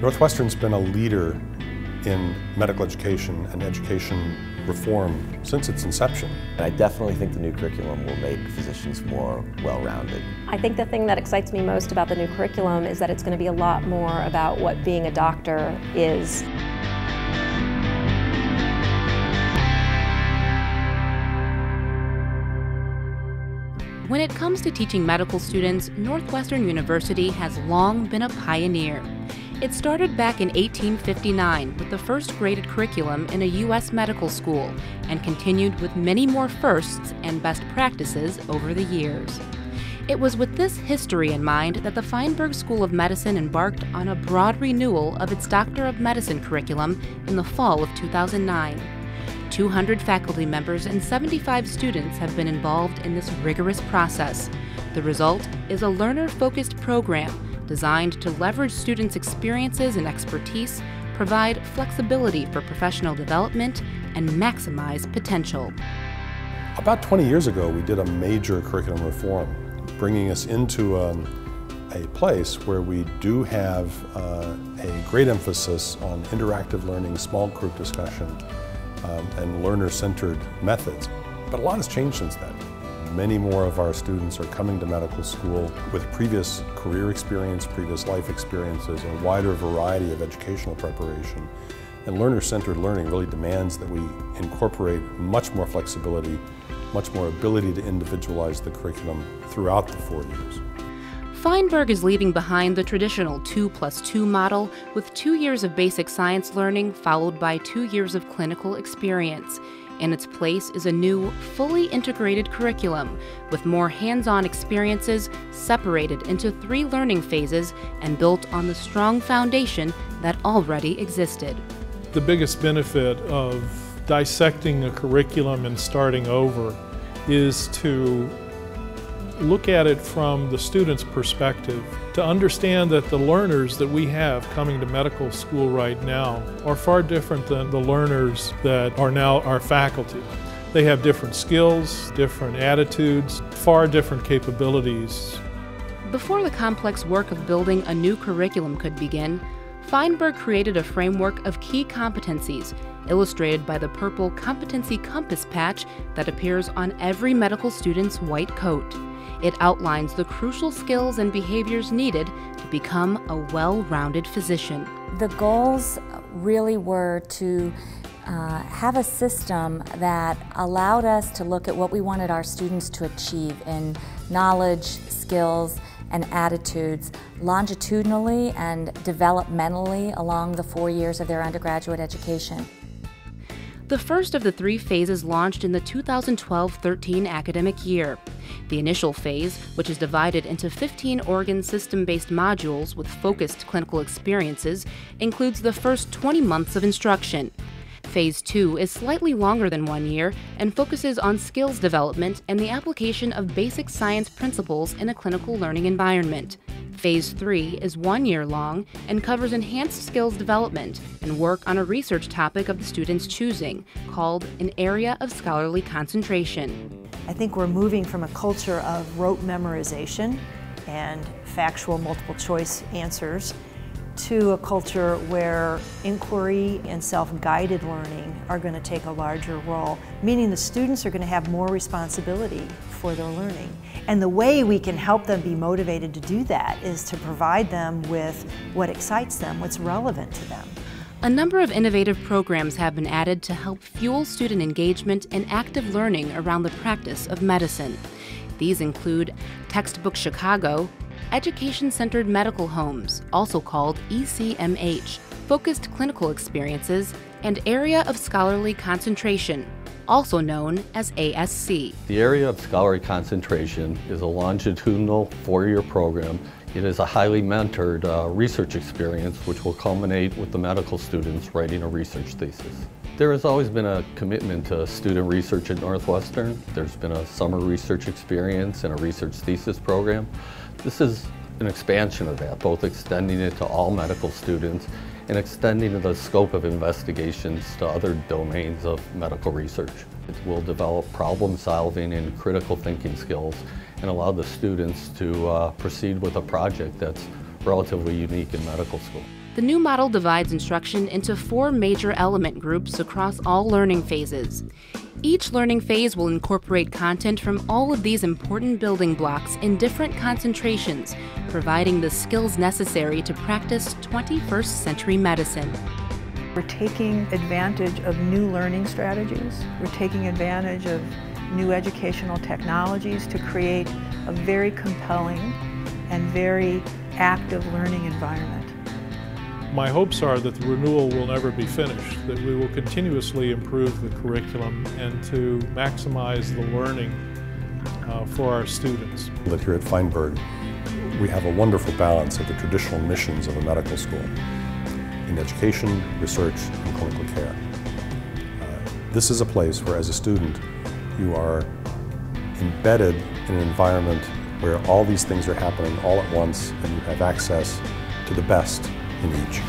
Northwestern's been a leader in medical education and education reform since its inception. I definitely think the new curriculum will make physicians more well-rounded. I think the thing that excites me most about the new curriculum is that it's going to be a lot more about what being a doctor is. When it comes to teaching medical students, Northwestern University has long been a pioneer. It started back in 1859 with the first graded curriculum in a U.S. medical school and continued with many more firsts and best practices over the years. It was with this history in mind that the Feinberg School of Medicine embarked on a broad renewal of its Doctor of Medicine curriculum in the fall of 2009. 200 faculty members and 75 students have been involved in this rigorous process. The result is a learner-focused program designed to leverage students' experiences and expertise, provide flexibility for professional development, and maximize potential. About 20 years ago, we did a major curriculum reform, bringing us into a place where we do have a great emphasis on interactive learning, small group discussion, and learner-centered methods. But a lot has changed since then. Many more of our students are coming to medical school with previous career experience, previous life experiences, a wider variety of educational preparation. And learner-centered learning really demands that we incorporate much more flexibility, much more ability to individualize the curriculum throughout the 4 years. Feinberg is leaving behind the traditional 2+2 model with 2 years of basic science learning followed by 2 years of clinical experience. In its place is a new, fully integrated curriculum with more hands-on experiences separated into 3 learning phases and built on the strong foundation that already existed. The biggest benefit of dissecting a curriculum and starting over is to look at it from the student's perspective, to understand that the learners that we have coming to medical school right now are far different than the learners that are now our faculty. They have different skills, different attitudes, far different capabilities. Before the complex work of building a new curriculum could begin, Feinberg created a framework of key competencies, illustrated by the purple competency compass patch that appears on every medical student's white coat. It outlines the crucial skills and behaviors needed to become a well-rounded physician. The goals really were to have a system that allowed us to look at what we wanted our students to achieve in knowledge, skills, and attitudes longitudinally and developmentally along the 4 years of their undergraduate education. The first of the 3 phases launched in the 2012-13 academic year. The initial phase, which is divided into 15 Oregon system-based modules with focused clinical experiences, includes the first 20 months of instruction. Phase 2 is slightly longer than 1 year and focuses on skills development and the application of basic science principles in a clinical learning environment. Phase 3 is 1 year long and covers enhanced skills development and work on a research topic of the student's choosing, called an area of scholarly concentration. I think we're moving from a culture of rote memorization and factual multiple choice answers to a culture where inquiry and self-guided learning are going to take a larger role, meaning the students are going to have more responsibility for their learning. And the way we can help them be motivated to do that is to provide them with what excites them, what's relevant to them. A number of innovative programs have been added to help fuel student engagement and active learning around the practice of medicine. These include Textbook Chicago, Education-Centered Medical Homes, also called ECMH, Focused Clinical Experiences, and Area of Scholarly Concentration, also known as ASC. The Area of Scholarly Concentration is a longitudinal 4-year program. It is a highly mentored research experience which will culminate with the medical students writing a research thesis. There has always been a commitment to student research at Northwestern. There's been a summer research experience and a research thesis program. This is an expansion of that, both extending it to all medical students and extending the scope of investigations to other domains of medical research. It will develop problem solving and critical thinking skills and allow the students to proceed with a project that's relatively unique in medical school. The new model divides instruction into 4 major element groups across all learning phases. Each learning phase will incorporate content from all of these important building blocks in different concentrations, providing the skills necessary to practice 21st century medicine. We're taking advantage of new learning strategies. We're taking advantage of new educational technologies to create a very compelling and very active learning environment. My hopes are that the renewal will never be finished, that we will continuously improve the curriculum and to maximize the learning for our students. That here at Feinberg, we have a wonderful balance of the traditional missions of a medical school in education, research, and clinical care. This is a place where, as a student, you are embedded in an environment where all these things are happening all at once and you have access to the best in each.